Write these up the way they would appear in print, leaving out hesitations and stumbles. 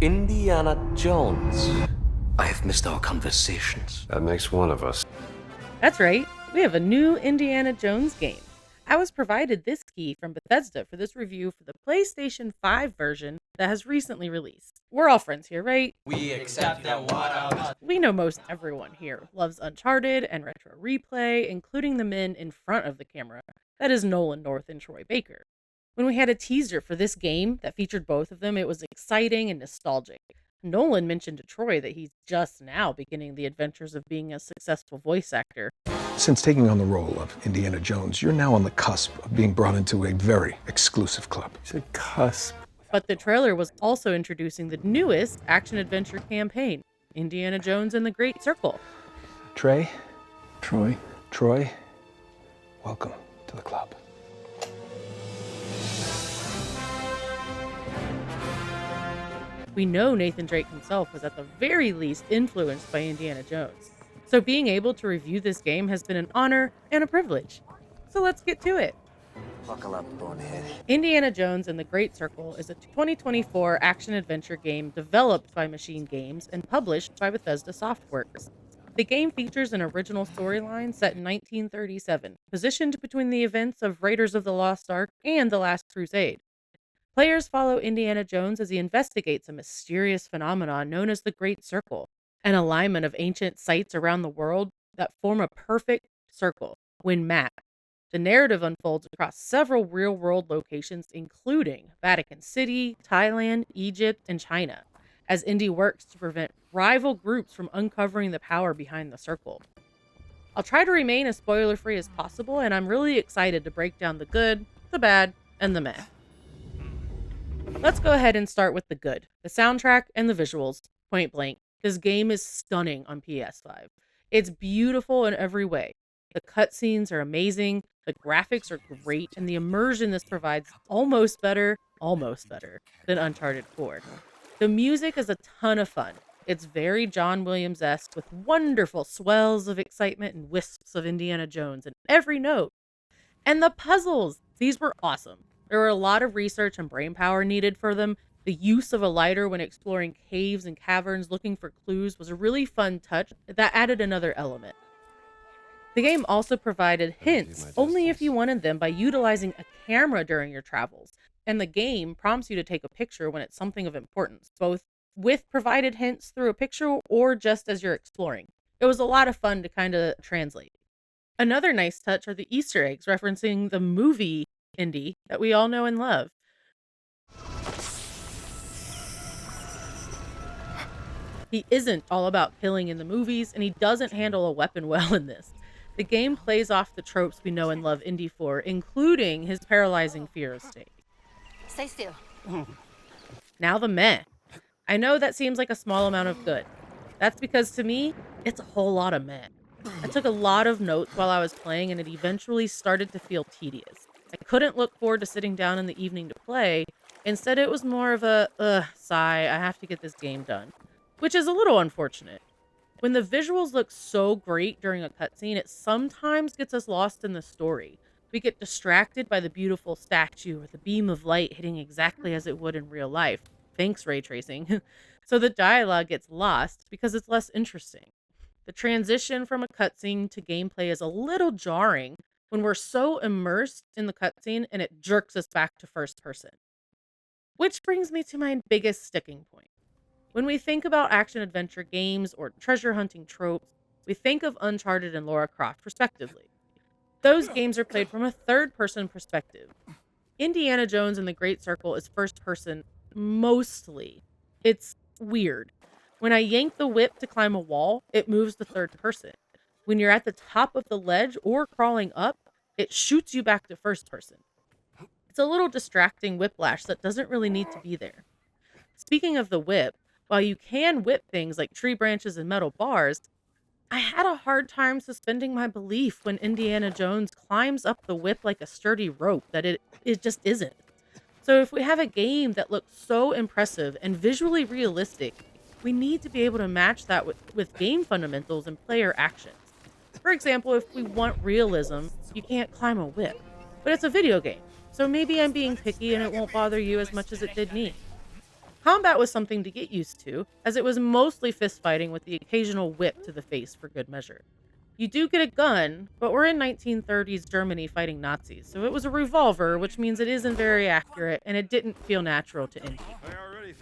Indiana Jones. I have missed our conversations. That makes one of us. That's right, we have a new Indiana Jones game. I was provided this key from Bethesda for this review for the PlayStation 5 version that has recently released. We're all friends here, right? We accept that what? We know most everyone here loves Uncharted and retro replay, including the men in front of the camera. That is Nolan North and Troy Baker. When we had a teaser for this game that featured both of them, it was exciting and nostalgic. Nolan mentioned to Troy that he's just now beginning the adventures of being a successful voice actor. Since taking on the role of Indiana Jones, you're now on the cusp of being brought into a very exclusive club. You said cusp. But the trailer was also introducing the newest action-adventure campaign, Indiana Jones and the Great Circle. Troy, Troy, welcome to the club. We know Nathan Drake himself was at the very least influenced by Indiana Jones. So being able to review this game has been an honor and a privilege. So let's get to it. Buckle up, bonehead. Indiana Jones and the Great Circle is a 2024 action-adventure game developed by Machine Games and published by Bethesda Softworks. The game features an original storyline set in 1937, positioned between the events of Raiders of the Lost Ark and The Last Crusade. Players follow Indiana Jones as he investigates a mysterious phenomenon known as the Great Circle, an alignment of ancient sites around the world that form a perfect circle when mapped. The narrative unfolds across several real-world locations, including Vatican City, Thailand, Egypt, and China, as Indy works to prevent rival groups from uncovering the power behind the circle. I'll try to remain as spoiler-free as possible, and I'm really excited to break down the good, the bad, and the meh. Let's go ahead and start with the good, the soundtrack and the visuals, point blank. This game is stunning on PS5. It's beautiful in every way. The cutscenes are amazing, the graphics are great, and the immersion this provides almost better than Uncharted 4. The music is a ton of fun. It's very John Williams-esque with wonderful swells of excitement and wisps of Indiana Jones in every note. And the puzzles! These were awesome. There were a lot of research and brainpower needed for them. The use of a lighter when exploring caves and caverns looking for clues was a really fun touch that added another element. The game also provided hints only if you wanted them by utilizing a camera during your travels, and the game prompts you to take a picture when it's something of importance, both with provided hints through a picture or just as you're exploring. It was a lot of fun to kind of translate. Another nice touch are the Easter eggs referencing the movie Indy that we all know and love. He isn't all about killing in the movies, and he doesn't handle a weapon well in this. The game plays off the tropes we know and love Indy for, including his paralyzing fear of staying. Stay still. Now the meh. I know that seems like a small amount of good. That's because to me, it's a whole lot of meh. I took a lot of notes while I was playing, and it eventually started to feel tedious. I couldn't look forward to sitting down in the evening to play. Instead, it was more of a, sigh, I have to get this game done. Which is a little unfortunate. When the visuals look so great during a cutscene, it sometimes gets us lost in the story. We get distracted by the beautiful statue or the beam of light hitting exactly as it would in real life. Thanks, ray tracing. So the dialogue gets lost because it's less interesting. The transition from a cutscene to gameplay is a little jarring when we're so immersed in the cutscene and it jerks us back to first person. Which brings me to my biggest sticking point. When we think about action-adventure games or treasure hunting tropes, we think of Uncharted and Lara Croft respectively. Those games are played from a third-person perspective. Indiana Jones and the Great Circle is first-person mostly. It's weird. When I yank the whip to climb a wall, it moves to third person. When you're at the top of the ledge or crawling up, it shoots you back to first person. It's a little distracting whiplash that doesn't really need to be there. Speaking of the whip, while you can whip things like tree branches and metal bars, I had a hard time suspending my belief when Indiana Jones climbs up the whip like a sturdy rope that it just isn't. So if we have a game that looks so impressive and visually realistic, we need to be able to match that with game fundamentals and player actions. For example, if we want realism, you can't climb a whip. But it's a video game, so maybe I'm being picky and it won't bother you as much as it did me. Combat was something to get used to, as it was mostly fistfighting with the occasional whip to the face for good measure. You do get a gun, but we're in 1930s Germany fighting Nazis, so it was a revolver, which means it isn't very accurate, and it didn't feel natural to Indy.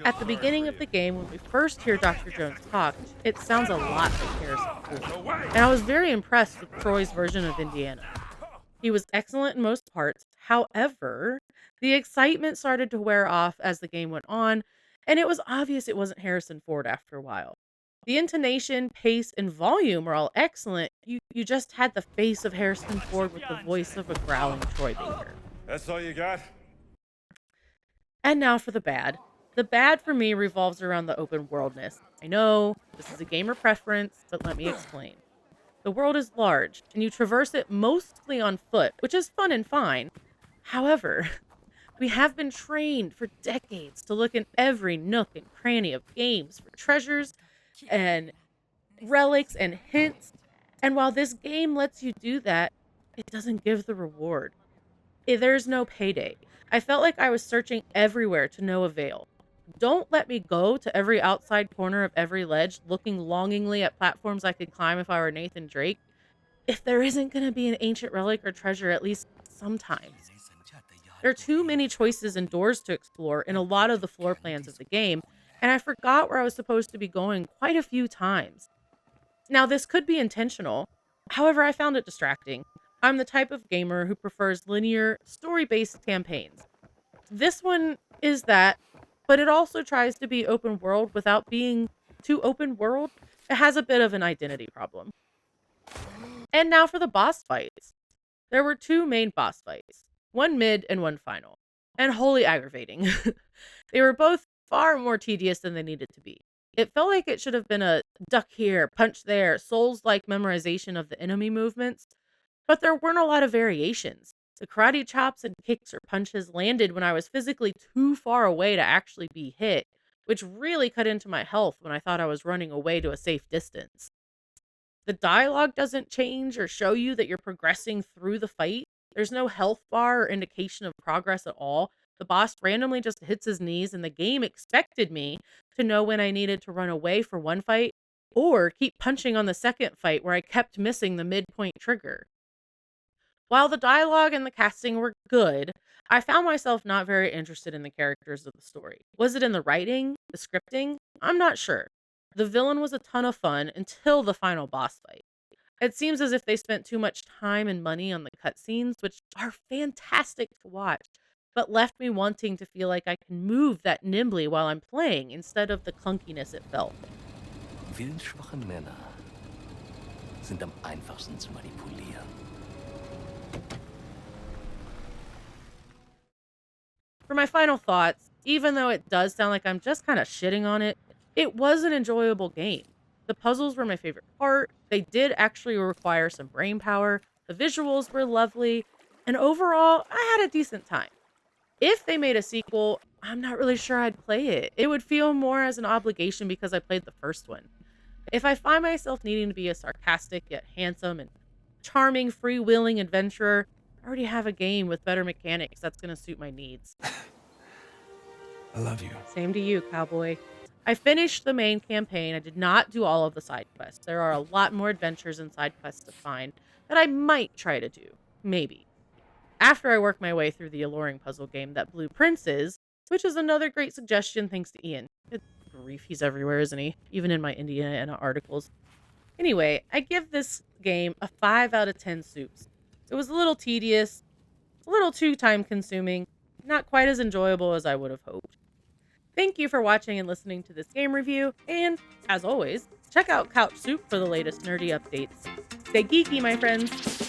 At the beginning of the game, when we first hear Dr. Jones talk, it sounds a lot like Harrison Ford, and I was very impressed with Troy's version of Indiana. He was excellent in most parts. However, the excitement started to wear off as the game went on, and it was obvious it wasn't Harrison Ford after a while. The intonation, pace, and volume were all excellent. You just had the face of Harrison Ford with the voice of a growling Troy Baker. That's all you got? And now for the bad. The bad for me revolves around the open worldness. I know, this is a gamer preference, but let me explain. The world is large, and you traverse it mostly on foot, which is fun and fine. However, we have been trained for decades to look in every nook and cranny of games for treasures and relics and hints. And while this game lets you do that, it doesn't give the reward. There's no payday. I felt like I was searching everywhere to no avail. Don't let me go to every outside corner of every ledge looking longingly at platforms I could climb if I were Nathan Drake, if there isn't going to be an ancient relic or treasure at least sometimes. There are too many choices and doors to explore in a lot of the floor plans of the game, and I forgot where I was supposed to be going quite a few times. Now, this could be intentional. However, I found it distracting. I'm the type of gamer who prefers linear, story-based campaigns. This one is that, but it also tries to be open world without being too open world. It has a bit of an identity problem. And now for the boss fights. There were 2 main boss fights, one mid and one final, and wholly aggravating. They were both far more tedious than they needed to be. It felt like it should have been a duck here, punch there, Souls-like memorization of the enemy movements, but there weren't a lot of variations. The karate chops and kicks or punches landed when I was physically too far away to actually be hit, which really cut into my health when I thought I was running away to a safe distance. The dialogue doesn't change or show you that you're progressing through the fight. There's no health bar or indication of progress at all. The boss randomly just hits his knees, and the game expected me to know when I needed to run away for one fight or keep punching on the second fight where I kept missing the midpoint trigger. While the dialogue and the casting were good, I found myself not very interested in the characters of the story. Was it in the writing? The scripting? I'm not sure. The villain was a ton of fun until the final boss fight. It seems as if they spent too much time and money on the cutscenes, which are fantastic to watch, but left me wanting to feel like I can move that nimbly while I'm playing instead of the clunkiness it felt. Willensschwache Männer sind am einfachsten zu manipulieren. For my final thoughts, even though it does sound like I'm just kind of shitting on it, it was an enjoyable game. The puzzles were my favorite part. They did actually require some brain power. The visuals were lovely. And overall, I had a decent time. If they made a sequel, I'm not really sure I'd play it. It would feel more as an obligation because I played the first one. If I find myself needing to be a sarcastic yet handsome and charming, freewheeling adventurer, I already have a game with better mechanics that's going to suit my needs. I love you. Same to you, cowboy. I finished the main campaign. I did not do all of the side quests. There are a lot more adventures and side quests to find that I might try to do. Maybe. After I work my way through the alluring puzzle game that Blue Prince is, which is another great suggestion thanks to Ian. Good grief, he's everywhere, isn't he? Even in my Indiana articles. Anyway, I give this game a 5 out of 10 soups. It was a little tedious, a little too time-consuming, not quite as enjoyable as I would have hoped. Thank you for watching and listening to this game review, and, as always, check out CouchSoup for the latest nerdy updates. Stay geeky, my friends!